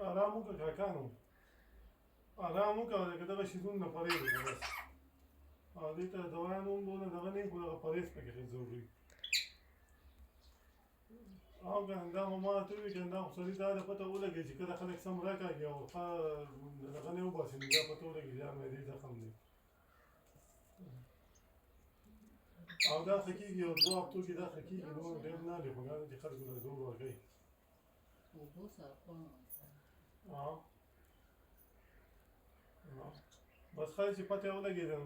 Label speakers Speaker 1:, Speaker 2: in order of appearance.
Speaker 1: آرام وکړه کاکانو آرام وکړه که دغه شیزونه نه پرهېز وکړه بس او دې ته دوایانو هم دونه دغه نه وي خو دغه پرهېز پکې ښه ضروري او که نه دا خو ما ته ووایي که نه دا خو سړي ته دا پته ولګي چې کله خلک سم راکاږي او ښه دغه نه وباسي نو بیا پته ولګي چې دا معدې زخم دی او دا ښه کېږي یو دوه هفتو کې دا ښه کېږي نور ډېر نه دی خو دا ده چې خلکو ته زور ورکوي بس ښه چې پته یې ولګېده